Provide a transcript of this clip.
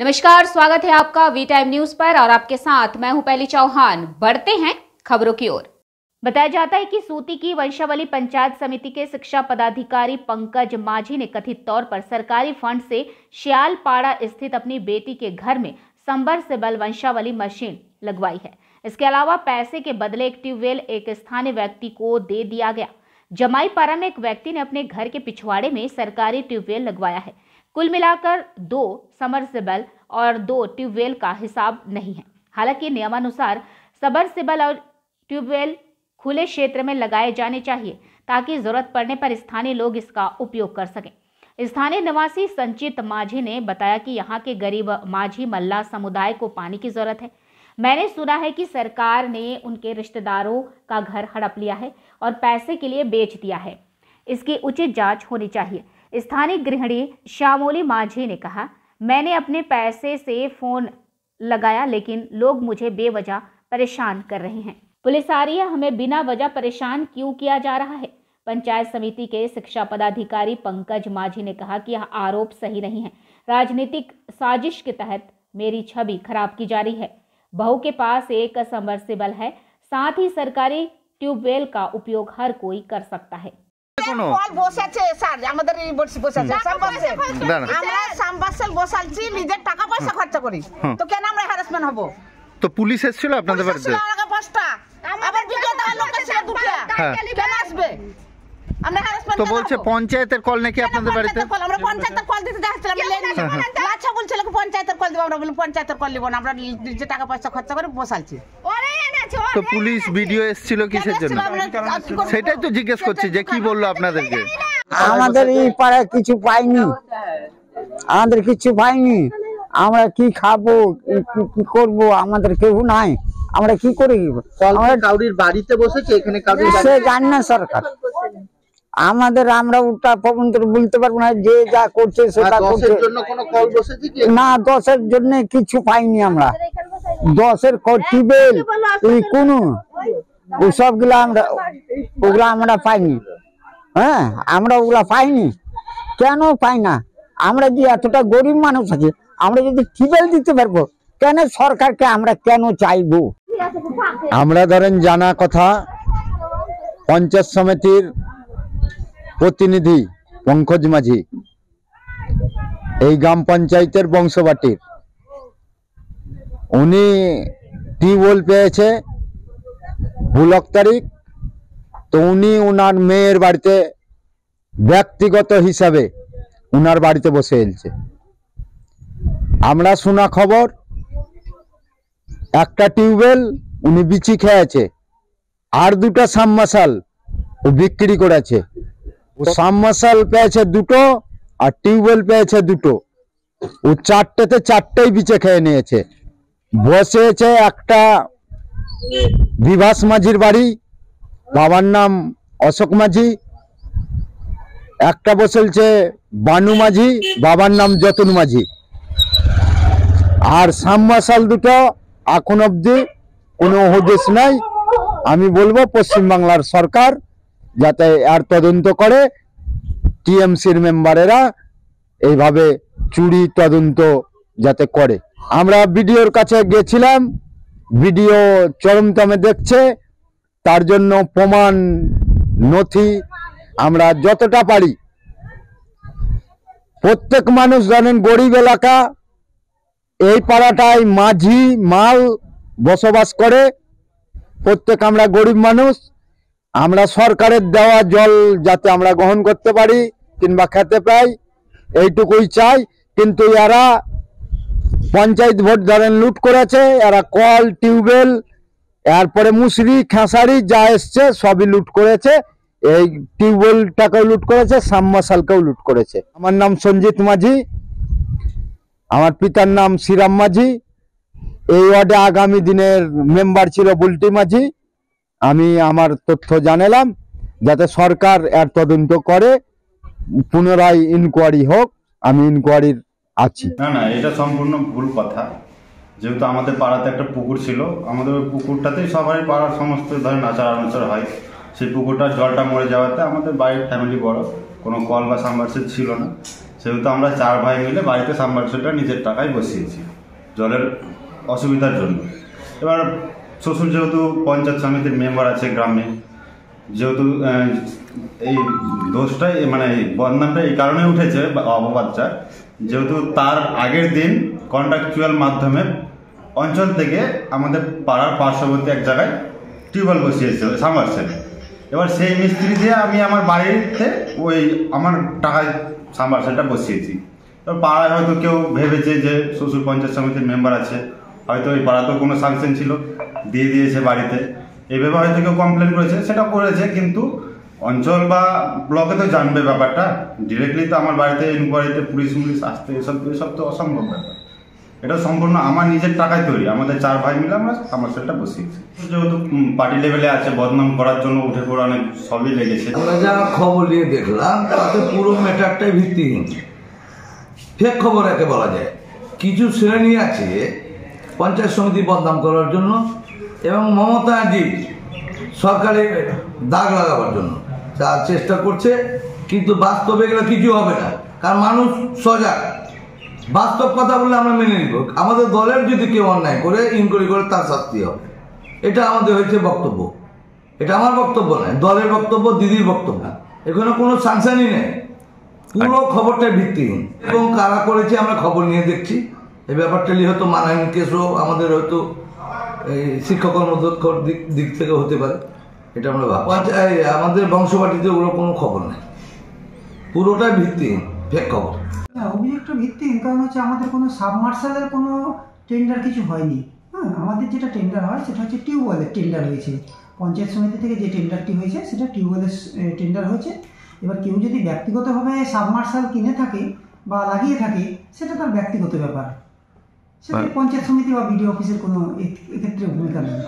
नमस्कार, स्वागत है आपका वी टाइम न्यूज पर और आपके साथ मैं हूं पहली चौहान। बढ़ते हैं खबरों की ओर। बताया जाता है कि सूती की वंशावली पंचायत समिति के शिक्षा पदाधिकारी पंकज माझी ने कथित तौर पर सरकारी फंड से श्यालपाड़ा स्थित अपनी बेटी के घर में सबमर्सिबल वंशावली मशीन लगवाई है। इसके अलावा पैसे के बदले एक ट्यूबवेल एक स्थानीय व्यक्ति को दे दिया गया। जमाईपाड़ा में एक व्यक्ति ने अपने घर के पिछवाड़े में सरकारी ट्यूबवेल लगवाया है। कुल मिलाकर 2 सबमर्सिबल और 2 ट्यूबवेल का हिसाब नहीं है। हालांकि नियमानुसार सबमर्सिबल और ट्यूबवेल खुले क्षेत्र में लगाए जाने चाहिए ताकि जरूरत पड़ने पर स्थानीय लोग इसका उपयोग कर सकें। स्थानीय निवासी संचित माझी ने बताया कि यहाँ के गरीब माझी मल्ला समुदाय को पानी की जरूरत है। मैंने सुना है कि सरकार ने उनके रिश्तेदारों का घर हड़प लिया है और पैसे के लिए बेच दिया है। इसकी उचित जांच होनी चाहिए। स्थानीय गृहिणी श्यामोली माझी ने कहा, मैंने अपने पैसे से फोन लगाया लेकिन लोग मुझे बेवजह परेशान कर रहे हैं। पुलिस आ रही है, हमें बिना वजह परेशान क्यों किया जा रहा है। पंचायत समिति के शिक्षा पदाधिकारी पंकज माझी ने कहा कि यह आरोप सही नहीं है। राजनीतिक साजिश के तहत मेरी छवि खराब की जा रही है। बहू के पास एक सबमर्सिबल है, साथ ही सरकारी ट्यूबवेल का उपयोग हर कोई कर सकता है। তো পুলিশ এসেছিল আপনাদের বাড়িতে? তো বলছে পঞ্চায়েতের কল নাকি আপনাদের বাড়িতে? আমরা পঞ্চায়েতের কল দিতে যাচ্ছিলাম, আচ্ছা বলছিল পঞ্চায়েতের কল দিব। আমরা বলি পঞ্চায়েতের কল দিব না, আমরা নিজে টাকা পয়সা খরচা করে বসালছি। তো পুলিশ ভিডিও এসেছিল কিসের জন্য সেটাই তো জিজ্ঞেস করছি যে কি বললো আপনাদেরকে? আমাদের এই পাড়ায় কিছু পাইনি, আমাদের কিছু পাইনি। আমরা কি খাবো কি করবো, আমাদের কেউ নাই। আমরা কি করি? আমরা কাউরির বাড়িতে বসেছি, এখানে কাউরির সে জানে না সরকার আমাদের। আমরা ওটা পর্যন্ত বলতে পারবো না, যে যা করছে সেটা করছে। না, 10-এর জন্য কিছু পাইনি আমরা। 10-এর টিউবওয়েল কোনো ওসব গুলা ওগুলা আমরা পাইনি। হ্যাঁ, আমরা ওগুলা পাইনি। কেন পাই না? আমরা যে এতটা গরিব মানুষ আছি, আমরা যদি টিউবওয়েল দিতে পারবো, কেন সরকারকে আমরা কেন চাইবো? আমরা ধরেন জানা কথা, পঞ্চায়েত সমিতির প্রতিনিধি পঙ্কজ মাঝি এই গ্রাম পঞ্চায়েতের বংশবাটির, উনি টিউবওয়েল পেয়েছে ব্লক তারিখ। তো উনি ওনার মেয়ের বাড়িতে ব্যক্তিগত হিসাবে ওনার বাড়িতে বসে এলছে। আমরা শোনা খবর একটা টিউবওয়েল উনি বিচি খেয়েছে, আর 2টা সাবমার্সাল ও বিক্রি করেছে। ও সাবমার্সাল পেয়েছে 2টো আর টিউবওয়েল পেয়েছে 2টো। ও 4টেতে 4টেই বিচে খেয়ে নিয়েছে। বসেছে একটা বিভাস মাঝির বাড়ি, বাবার নাম অশোক মাঝি। একটা বসেছে বানু মাঝি, বাবার নাম যতন মাঝি। আর সাবমার্সাল 2টো এখন অবধি কোনো হদিস নাই। আমি বলবো পশ্চিমবাংলার সরকার যাতে আর তদন্ত করে, টিএমসির মেম্বারেরা এইভাবে চুরি তদন্ত যাতে করে। আমরা বিডিওর কাছে গেছিলাম, বিডিও চরমতমে দেখছে। তার জন্য প্রমাণ নথি আমরা যতটা পারি, প্রত্যেক মানুষ জানেন গরিব এলাকা, এই পাড়াটায় মাঝি মাল বসবাস করে। প্রত্যেক আমরা গরিব মানুষ, আমরা সরকারের দেওয়া জল যাতে আমরা গ্রহণ করতে পারি কিংবা খেতে পাই, এইটুকুই চাই। কিন্তু এরা পঞ্চায়েত ভোট ধরেন লুট করেছে। এরা কল টিউবওয়েল এরপরে মুসরি খেসারি যা এসছে সবই লুট করেছে। এই টিউবওয়েলটাকেও লুট করেছে, সাবমার্সালকেও লুট করেছে। আমার নাম সঞ্জিত মাঝি, আমার পিতার নাম শ্রীরাম মাঝি। এই ওয়ার্ডে আগামী দিনের মেম্বার ছিল বুলটি মাঝি। আমি আমার তথ্য জানালাম যাতে সরকার এর তদন্ত করে, পুনরায় ইনকোয়ারি হোক। আমি ইনকোয়ারির আছি। না, এটা সম্পূর্ণ ভুল কথা। যেহেতু আমাদের পাড়াতে একটা পুকুর ছিল, আমাদের ওই পুকুরটাতেই সবাই পাড়ার সমস্ত ধরেন আচার আনুচার হয়। সেই পুকুরটার জলটা মরে যাওয়াতে আমাদের বাড়ির ফ্যামিলি বড়, কোনো কল বা সাবমার্সিবল ছিল না। সেহেতু আমরা 4 ভাই মিলে বাড়িতে সাবমার্সিবলটা নিজের টাকায় বসিয়েছি জলের অসুবিধার জন্য। এবার শ্বশুর যেহেতু পঞ্চায়েত সমিতির মেম্বার আছে গ্রামে, যেহেতু এই দোষটাই মানে বদনামটা এই কারণে উঠেছে অপবাদটা, যেহেতু তার আগের দিন কন্ট্রাকচুয়াল মাধ্যমে অঞ্চল থেকে আমাদের পাড়ার পার্শ্ববর্তী এক জায়গায় টিউবওয়েল বসিয়েছে সাবমার্সিবল। এবার সেই মিস্ত্রি দিয়ে আমি আমার বাড়িতে ওই আমার টাকায় সাবমার্সিবলটা বসিয়েছি। এবার পাড়ায় হয়তো কেউ ভেবেছে যে শ্বশুর পঞ্চায়েত সমিতির মেম্বার আছে, হয়তো ওই পাড়াতেও কোনো সাংশন ছিল, দিয়ে দিয়েছে বাড়িতে, এইভাবে হয়তো কেউ কমপ্লেন করেছে, সেটা করেছে। কিন্তু অঞ্চল বা ব্লকে তো জানবে ব্যাপারটা, ডিরেক্টলি তো আমার বাড়িতে ইনকোয়ারিতে পুলিশ আসতে এসব তো অসম্ভব ব্যাপার। এটা সম্পূর্ণ আমার নিজের টাকায় তৈরি, আমাদের 4 ভাই মিলে আমরা সাবমার্সিবলটা বসিয়েছি। যেহেতু পার্টি লেভেলে আছে, বদনাম করার জন্য উঠে পড়ে অনেক সবই লেগেছে। আমরা যা খবর নিয়ে দেখলাম তাতে পুরো ম্যাটারটাই ভিত্তিহীন, ফেক খবর একে বলা যায়। কিছু শ্রেণী আছে পঞ্চায়েত সমিতি বদনাম করার জন্য এবং মমতাজি সরকারের দাগ লাগাবার জন্য তার চেষ্টা করছে, কিন্তু বাস্তবে এগুলো কিছু হবে না, কারণ মানুষ সজাগ। বাস্তব কথা বললে আমরা মেনে নিব, আমাদের দলের যদি কেউ অন্যায় করে ইনকোয়ারি করে তার শাস্তি হবে, এটা আমাদের হয়েছে বক্তব্য। এটা আমার বক্তব্য নয়, দলের বক্তব্য, দিদির বক্তব্য। এখানে কোনো সাংশনই নেই, পুরো খবরটাই ভিত্তিহীন। এবং কারা করেছে আমরা খবর নিয়ে দেখছি। এই ব্যাপারটা নিয়ে হয়তো মানহানি কেসও আমাদের হয়তো এই শিক্ষা কর্মদক্ষর দিক থেকে হতে পারে, এটা আমরা ভাবছি। আমাদের বংশবাটিতে ওগুলো কোনো খবর নেই, পুরোটাই ভিত্তিহীন, ফেক খবর। অভিযোগটা ভিত্তিহীন, কারণ হচ্ছে আমাদের কোনো সাবমার্সালের কোনো টেন্ডার কিছু হয়নি। হ্যাঁ, আমাদের যেটা টেন্ডার হয় সেটা হচ্ছে টিউবওয়েলের টেন্ডার হয়েছে। পঞ্চায়েত সমিতি থেকে যে টেন্ডারটি হয়েছে সেটা টিউবওয়েলের টেন্ডার হয়েছে। এবার কেউ যদি ব্যক্তিগতভাবে সাবমার্সাল কিনে থাকে বা লাগিয়ে থাকে, সেটা তার ব্যক্তিগত ব্যাপার, সেটা পঞ্চায়েত সমিতি বা বিডিও অফিসের কোনো এক্ষেত্রে ভূমিকা নেই।